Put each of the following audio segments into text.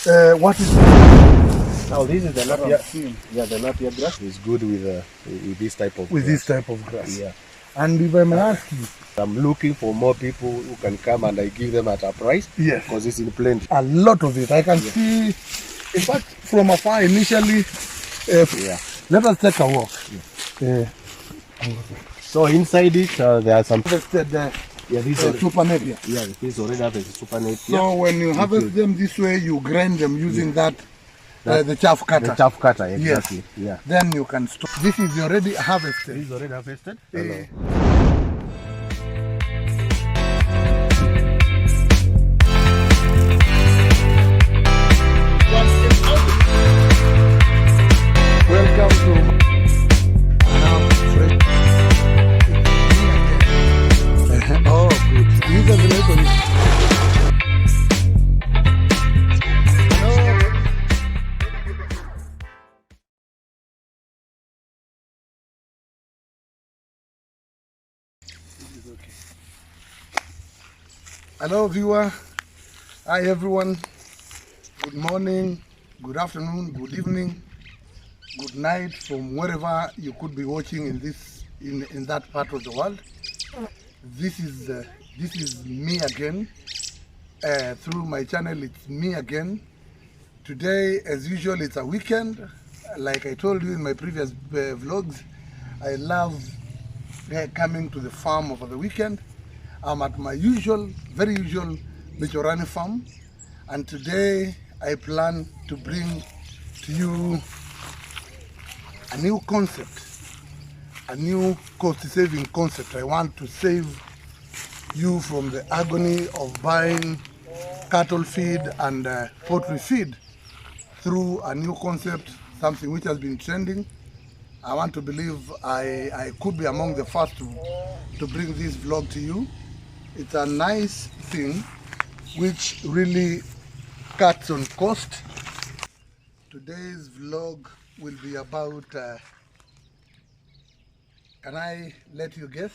What is now? This is the napier. Yeah, the napier grass is good with this type of with grass. this type of grass. Yeah. And if I may ask you, I'm looking for more people who can come and I give them at a price. Yes. Because it's in plenty. A lot of it. I can see, in fact, from afar initially. Let us take a walk. So inside it, there are some. These are super napier. Yeah, this already have a super napier. So when you harvest them this way, you grind them using that the chaff cutter. The chaff cutter, exactly. Yes. Yeah. Then you can store. This is already harvested. This is already harvested. Welcome to oh, good. These are the lessons. Hello viewer, hi everyone, good morning, good afternoon, good evening, good night from wherever you could be watching in that part of the world. This is me again. Through my channel, it's me again. Today, as usual, it's a weekend. Like I told you in my previous vlogs, I love coming to the farm over the weekend. I'm at my very usual Bichorani farm, and today I plan to bring to you a new concept, a new cost-saving concept. I want to save you from the agony of buying cattle feed and poultry feed through a new concept, something which has been trending. I want to believe I could be among the first to bring this vlog to you. It's a nice thing which really cuts on cost. Today's vlog will be about, can I let you guess?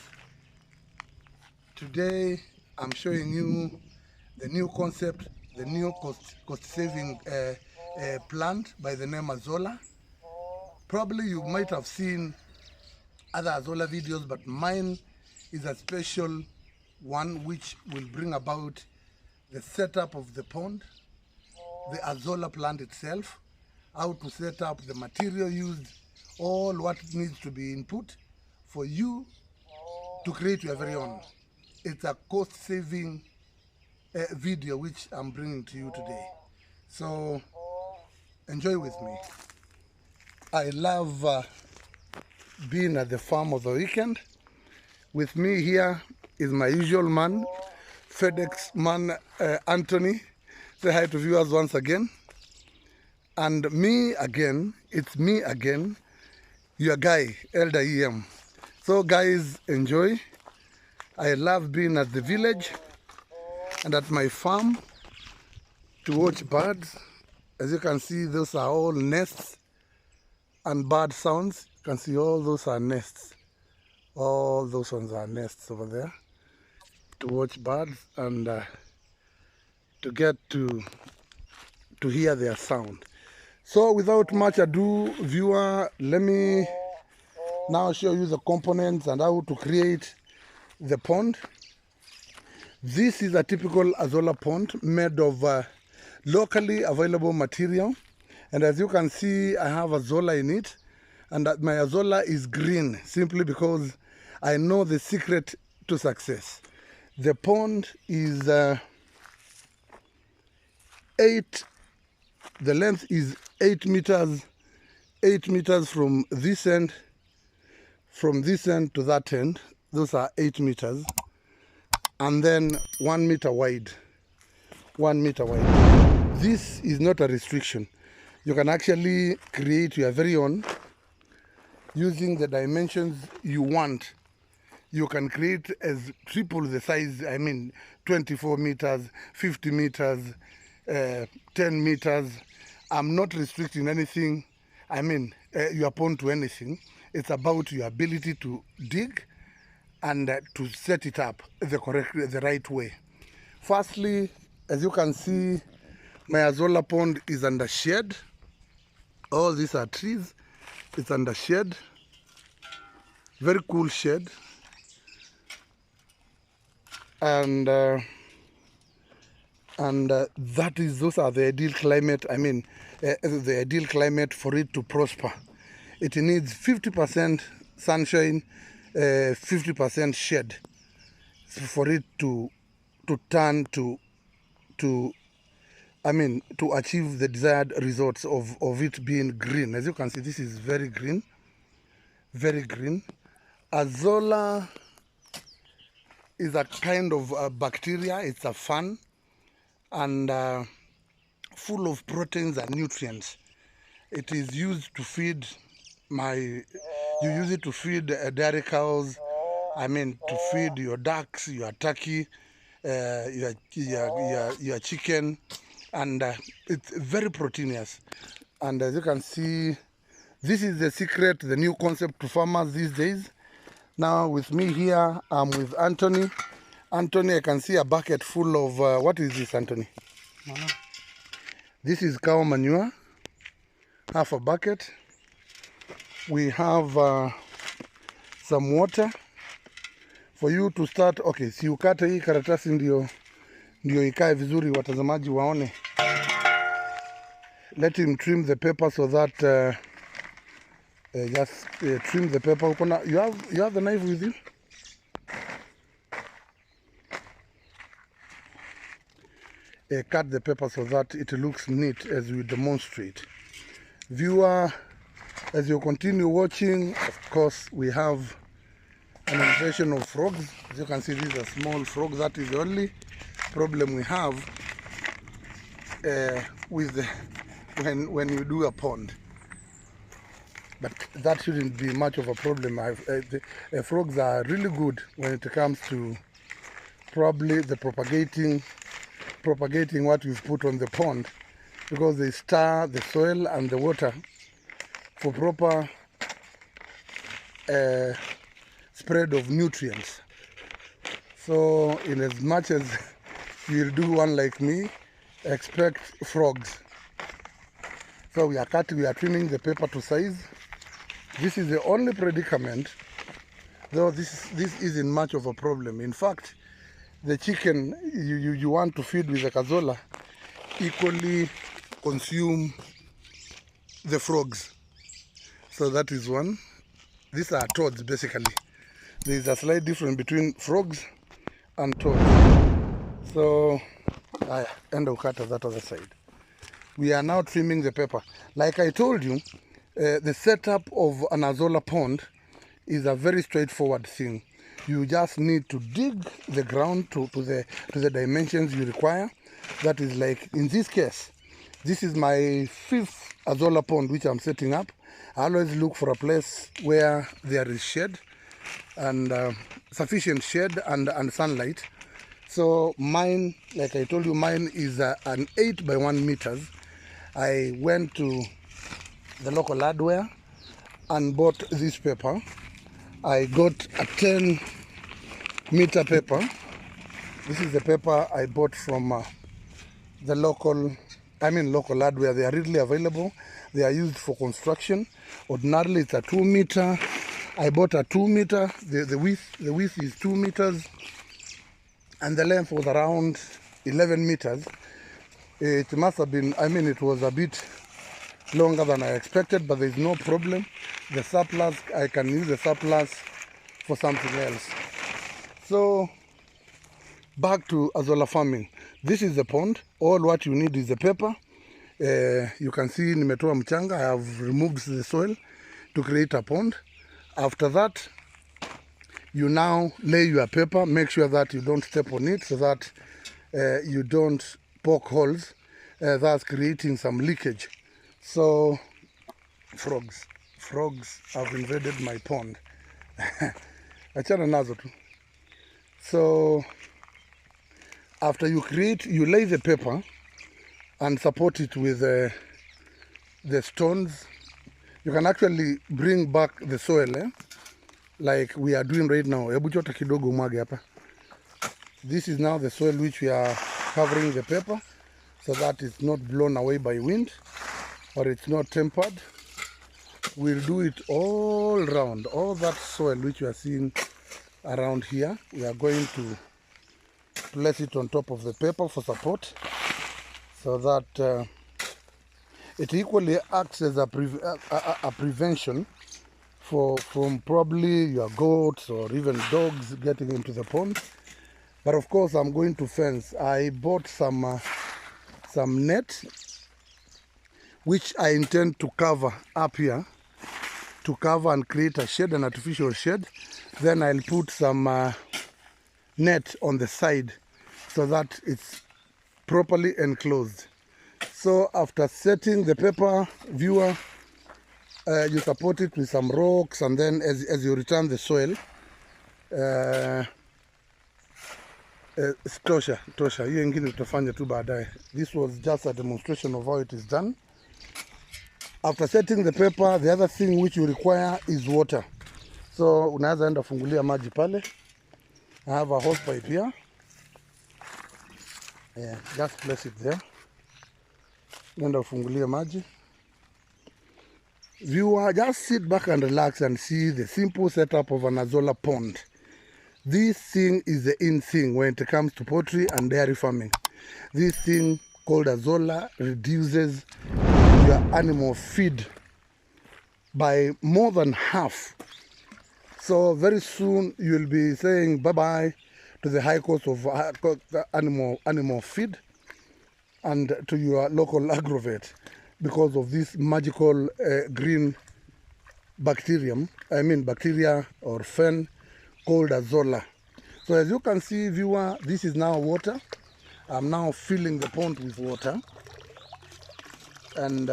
Today I'm showing you the new concept, the new cost-saving plant by the name AZOLA. Probably you might have seen other AZOLA videos, but mine is a special one which will bring about the setup of the pond, the AZOLA plant itself, how to set up the material used, all what needs to be input for you to create your very own. It's a cost-saving video which I'm bringing to you today. So enjoy with me. I love being at the farm of the weekend. With me here is my usual man, FedEx man, Anthony. Say hi to viewers once again. And me again, it's me again, your guy, Elder EM. So guys, enjoy. I love being at the village and at my farm to watch birds. As you can see, those are all nests and bird sounds. You can see all those are nests. All those ones are nests over there. To watch birds and to get to hear their sound. So without much ado, viewer, let me now show you the components and how to create the pond. This is a typical AZOLA pond made of locally available material, and as you can see, I have AZOLA in it, and my AZOLA is green simply because I know the secret to success. The pond is the length is 8 meters, 8 meters from this end to that end. Those are 8 meters, and then 1 meter wide. 1 meter wide. This is not a restriction. You can actually create your very own using the dimensions you want. You can create as triple the size, 24 meters, 50 meters, 10 meters. I'm not restricting anything, your pond to anything. It's about your ability to dig and to set it up the right way. Firstly, as you can see, My AZOLA pond is under shade. All these are trees. It's under shade. Very cool shade. And those are the ideal climate. I mean, the ideal climate for it to prosper. It needs 50% sunshine, 50% shade for it to turn to achieve the desired results of it being green. As you can see, this is very green, very green. AZOLA is a kind of bacteria. It's a fern and full of proteins and nutrients. It is used to feed you use it to feed dairy cows. I mean, to feed your ducks, your turkey, your chicken, and it's very proteinous. And as you can see, this is the secret, the new concept to farmers these days. Now with me here, I'm with Anthony. Anthony, I can see a bucket full of, what is this, Anthony? This is cow manure, half a bucket. We have some water for you to start. Okay, si ukate hii karatasi ndio ikae vizuri watazamaji waone. Let him trim the paper so that just trim the paper. You have the knife with you? Cut the paper so that it looks neat as we demonstrate. Viewer, as you continue watching, of course, we have an invasion of frogs. As you can see, this is a small frog. That is the only problem we have with when you do a pond. But that shouldn't be much of a problem. Frogs are really good when it comes to probably the propagating what we've put on the pond, because they stir the soil and the water for proper spread of nutrients. So in as much as you'll do one like me, expect frogs. So we are trimming the paper to size. This is the only predicament, though this isn't much of a problem. In fact, the chicken you want to feed with the AZOLA equally consume the frogs. So that is one. These are toads basically. There is a slight difference between frogs and toads. So, and I'll cut that other side. We are now trimming the paper. Like I told you, the setup of an AZOLA pond is a very straightforward thing. You just need to dig the ground to the dimensions you require. That is, like in this case, this is my 5th AZOLA pond which I'm setting up. I always look for a place where there is shade and sufficient shade and sunlight. So mine, like I told you, mine is an 8 by 1 meters. I went to the local hardware and bought this paper. I got a 10 meter paper. This is the paper I bought from the local hardware. They are readily available. They are used for construction. Ordinarily it's a 2 meter. I bought a 2 meter. The width is 2 meters and the length was around 11 meters. It must have been, it was a bit longer than I expected, but there's no problem. The surplus, I can use the surplus for something else. So back to AZOLA farming. This is the pond. All what you need is the paper. You can see nimetoa mchanga. I have removed the soil to create a pond. After that, you now lay your paper. Make sure that you don't step on it so that you don't poke holes, thus creating some leakage. So frogs have invaded my pond. Achana nazo tu. So after you lay the paper and support it with the stones. You can actually bring back the soil, like we are doing right now. This is now the soil which we are covering the paper. so that it's not blown away by wind or it's not tempered. We'll do it all around, all that soil which you are seeing around here. We are going to place it on top of the paper for support, so that it equally acts as a prevention from probably your goats or even dogs getting into the pond. But of course, I'm going to fence. I bought some net which I intend to cover up here, to cover and create a shed, an artificial shed. Then I'll put some net on the side so that it's properly enclosed. So after setting the paper, viewer, you support it with some rocks, and then as you return the soil, tosha hiyo ingine tutafanya tu baadaye. This was just a demonstration of how it is done. After setting the paper, the other thing which you require is water. So unaweza enda fungulia maji pale. I have a hose pipe here. Yeah, just place it there. Nenda fungulia maji. Viewer, just sit back and relax and see the simple setup of an AZOLA pond. This thing is the in thing when it comes to poultry and dairy farming. This thing called AZOLA reduces your animal feed by more than half. So very soon you will be saying bye-bye to the high cost of animal feed and to your local agrovet because of this magical green bacteria or fen called AZOLA. So as you can see, viewer, this is now water. I'm now filling the pond with water, and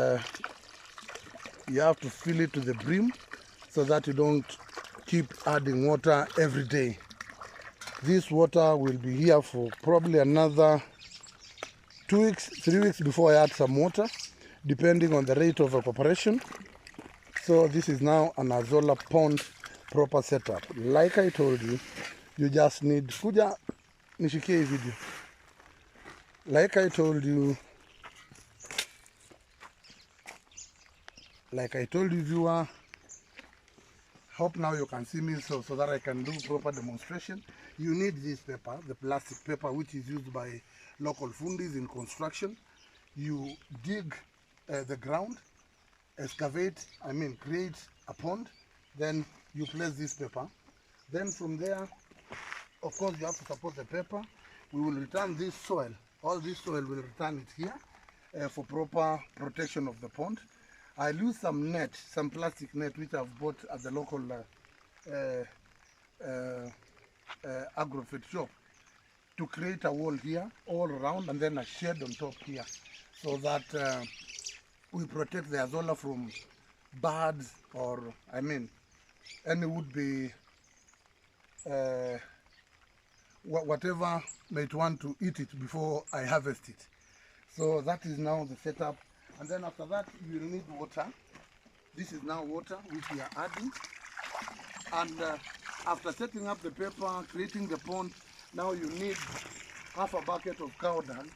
you have to fill it to the brim so that you don't keep adding water every day. This water will be here for probably another 2 weeks, 3 weeks before I add some water, depending on the rate of evaporation. So this is now an AZOLA pond proper setup. Like I told you, you just need kuja nishikie video. Like I told you, viewer, hope now you can see me so that I can do proper demonstration. You need this paper, the plastic paper, which is used by local fundis in construction. You dig the ground, excavate, create a pond, then you place this paper. Then from there, of course, you have to support the paper. We will return this soil. All this soil will return it here for proper protection of the pond. I'll use some net, some plastic net, which I've bought at the local agrovet shop, to create a wall here all around, and then a shed on top here, so that we protect the AZOLA from birds or any would-be whatever might want to eat it before I harvest it. So that is now the setup. And then after that, you will need water. This is now water which we are adding. And after setting up the paper, creating the pond, now you need half a bucket of cow dung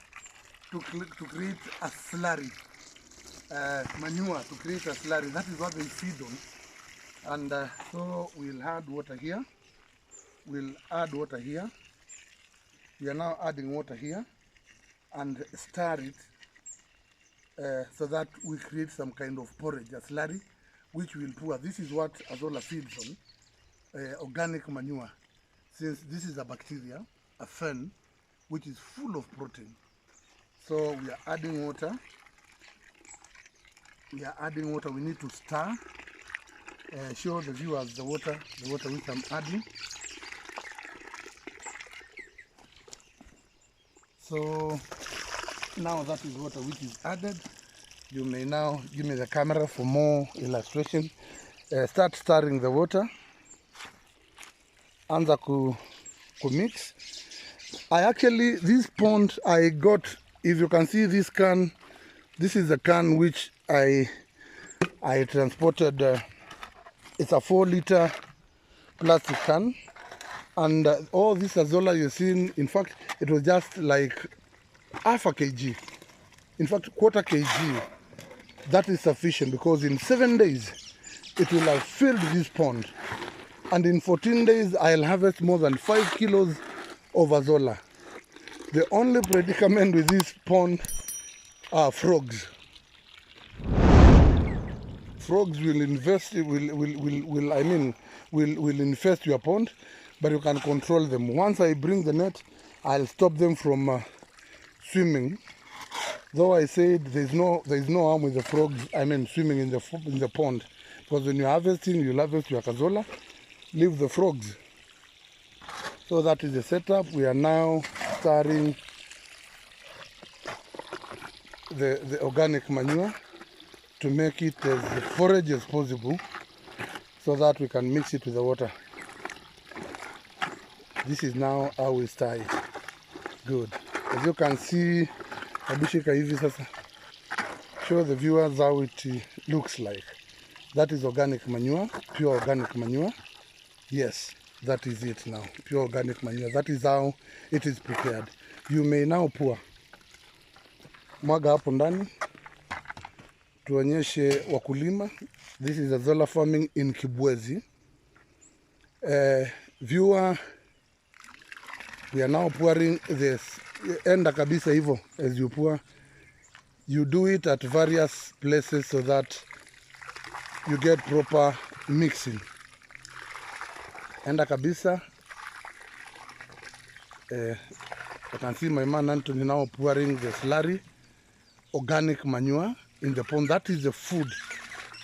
to create a slurry, manure, to create a slurry. That is what they feed on. And so we'll add water here. We'll add water here. We are now adding water here and stir it so that we create some kind of porridge, a slurry, which we'll pour. This is what AZOLA feeds on, organic manure, since this is a bacteria, a fen, which is full of protein. So we are adding water. We need to stir. Show the viewers the water which I'm adding. So now that is water which is added. You may now give me the camera for more illustration. Start stirring the water. Anza ku mix. This pond I got, if you can see this can, this is the can which I transported. It's a 4-liter plastic can, and all this AZOLA you're seeing, in fact, it was just like half a kg. in fact, quarter kg. That is sufficient, because in 7 days, it will have filled this pond. And in 14 days, I'll harvest more than 5 kilos of AZOLA. The only predicament with this pond are frogs. Frogs will infest your pond, but you can control them. Once I bring the net, I'll stop them from swimming. Though I said there's no harm with the frogs, swimming in the pond, because when you're harvesting, you'll harvest your AZOLA, leave the frogs. So that is the setup. We are now starting the organic manure to make it as forage as possible, so that we can mix it with the water. This is now how we start it. Good. As you can see, Abishika hivi sasa, show the viewers how it looks like. That is organic manure, pure organic manure. Yes, that is it now, pure organic manure. That is how it is prepared. You may now pour. Mwaga hapo ndani. Tuonyeshe wakulima. This is AZOLA farming in Kibwezi. Viewer, we are now pouring this. Enda kabisa hivyo, as you pour. You do it at various places so that you get proper mixing. Enda kabisa. I can see my man Anthony now pouring the slurry, organic manure in the pond. That is the food.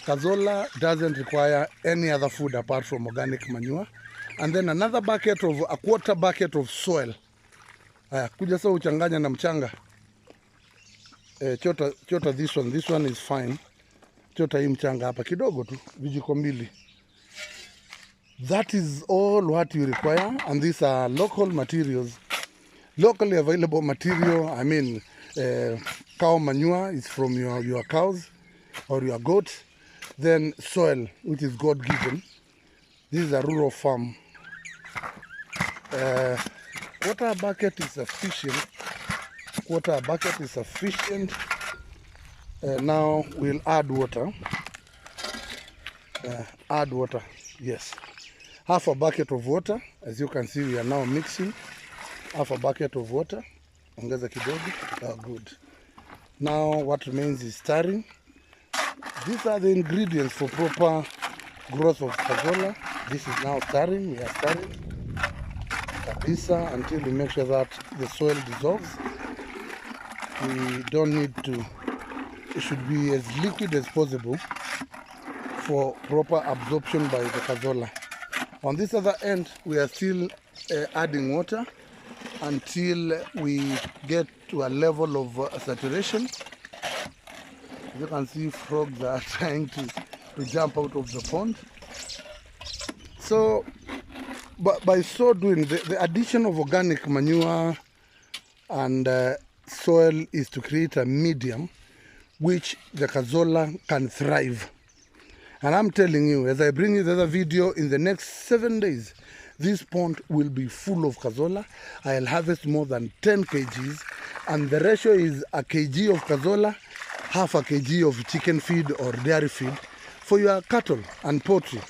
AZOLA doesn't require any other food apart from organic manure. And then another bucket of, a quarter bucket of soil. Kuja sasa uchanganya na mchanga. Chota this one is fine. Chota hii mchanga hapa kidogo tu, vijiko mbili. That is all what you require, and these are local materials. Locally available material, cow manure is from your cows or your goats. Then soil, which is God-given. This is a rural farm. Quarter bucket is sufficient. Quarter bucket is sufficient. Now we'll add water. Add water, yes. Half a bucket of water. As you can see, we are now mixing. Half a bucket of water. Ongeza kidogo. Good. Now what remains is stirring. These are the ingredients for proper growth of AZOLA. This is now stirring. We are stirring kabisa until we make sure that the soil dissolves. We don't need to. It should be as liquid as possible for proper absorption by the AZOLA. On this other end, we are still adding water until we get to a level of saturation. You can see frogs are trying to jump out of the pond. So, but by so doing, the addition of organic manure and soil is to create a medium which the AZOLA can thrive. And I'm telling you, as I bring you the other video, in the next 7 days, this pond will be full of AZOLA. I'll harvest more than 10 kgs, and the ratio is a kg of AZOLA, half a kg of chicken feed or dairy feed for your cattle and poultry.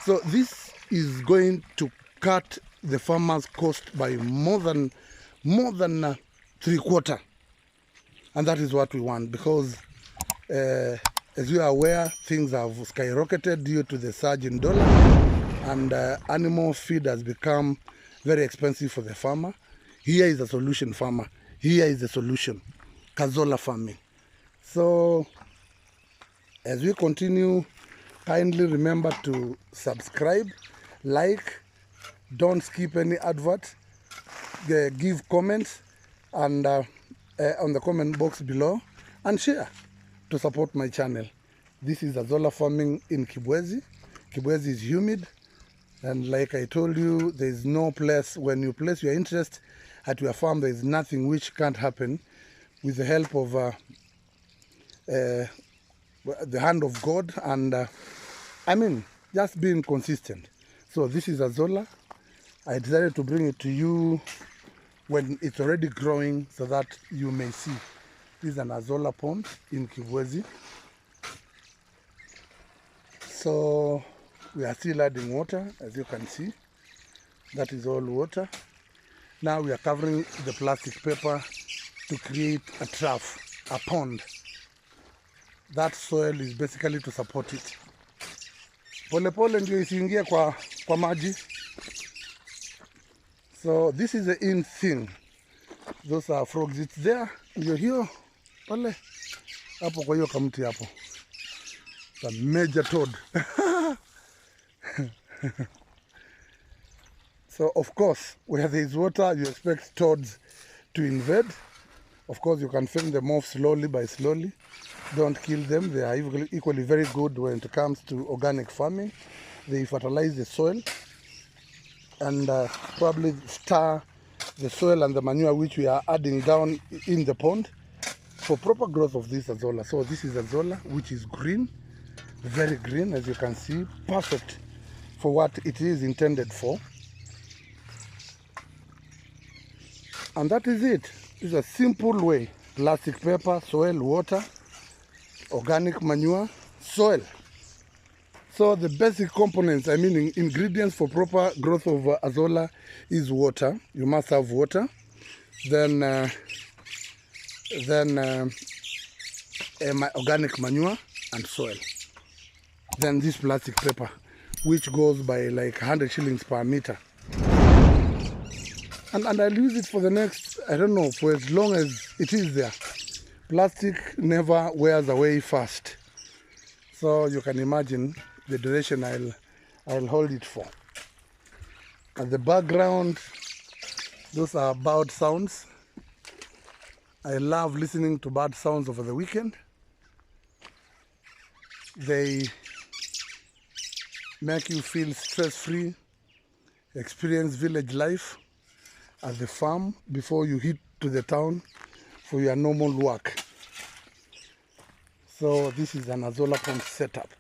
So this is going to cut the farmer's cost by more than 3/4. And that is what we want, because as you are aware, things have skyrocketed due to the surge in dollar, and animal feed has become very expensive for the farmer. Here is the solution, farmer. Here is the solution, AZOLA farming. So as we continue, kindly remember to subscribe, like, don't skip any advert, give comments and on the comment box below, and share to support my channel. This is AZOLA farming in Kibwezi. Kibwezi is humid, and like I told you, there is no place, when you place your interest at your farm, there is nothing which can't happen. With the help of the hand of God and just being consistent. So this is AZOLA. I decided to bring it to you when it's already growing so that you may see. This is an AZOLA pond in Kibwezi. So we are still adding water, as you can see. That is all water. Now we are covering the plastic paper to create a trough, a pond. That soil is basically to support it. Pole pole ndio isiingie kwa maji. So this is the in thing. Those are frogs. It's there. Ndio hiyo pale hapo kwa hiyo kamti hapo. It's a major toad. So of course, where there is water, you expect toads to invade. Of course, you can fend them off slowly by slowly. Don't kill them. They are equally very good when it comes to organic farming. They fertilize the soil and probably stir the soil and the manure which we are adding down in the pond for proper growth of this AZOLA. So this is AZOLA, which is green, very green, as you can see, perfect for what it is intended for. And that is it. It's a simple way. Plastic paper, soil, water, organic manure, soil. So the basic components, I mean ingredients for proper growth of AZOLA is water. You must have water. Then organic manure and soil. Then this plastic paper, which goes by like 100 shillings per meter. And I'll use it for the next, I don't know, for as long as it is there. Plastic never wears away fast. So you can imagine the duration I'll hold it for. At the background, those are bird sounds. I love listening to bird sounds over the weekend. They make you feel stress-free, experience village life at the farm before you head to the town for your normal work. So this is an AZOLA pond setup.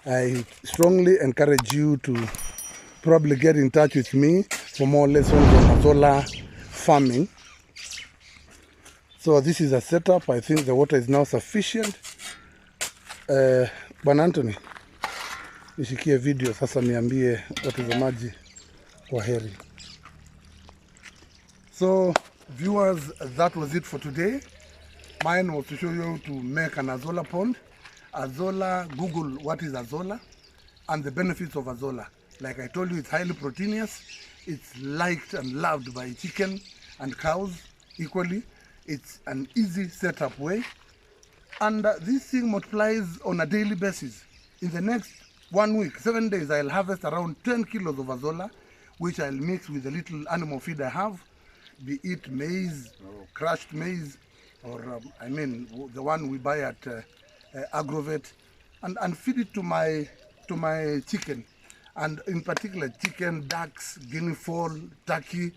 I strongly encourage you to probably get in touch with me for more lessons on AZOLA farming. So this is a setup. I think the water is now sufficient. Bwana Anthony, nishikie video sasa niambie watazamaji kwa heri. So viewers, that was it for today. Mine was to show you how to make an AZOLA pond. AZOLA, Google what is AZOLA and the benefits of AZOLA. Like I told you, it's highly proteinous. It's liked and loved by chicken and cows equally. It's an easy setup way. And this thing multiplies on a daily basis. In the next 1 week, 7 days, I'll harvest around 10 kilos of AZOLA, which I'll mix with the little animal feed I have, be it maize or crushed maize, or the one we buy at Agrovet, and feed it to my chicken, and in particular chicken, ducks, guinea fowl, turkey,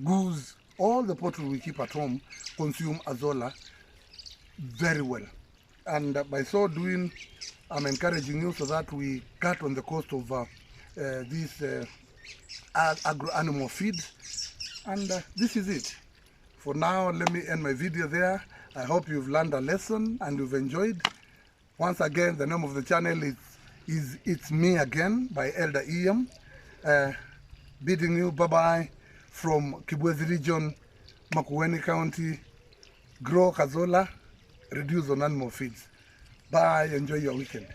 goose. All the poultry we keep at home consume AZOLA very well, and by so doing, I'm encouraging you so that we cut on the cost of this agro animal feed. And this is it. For now, let me end my video there. I hope you've learned a lesson and you've enjoyed. Once again, the name of the channel is It's Me Again by Elder Iam. Bidding you bye-bye from Kibwezi Region, Makueni County. Grow AZOLA, reduce on animal feeds. Bye, enjoy your weekend.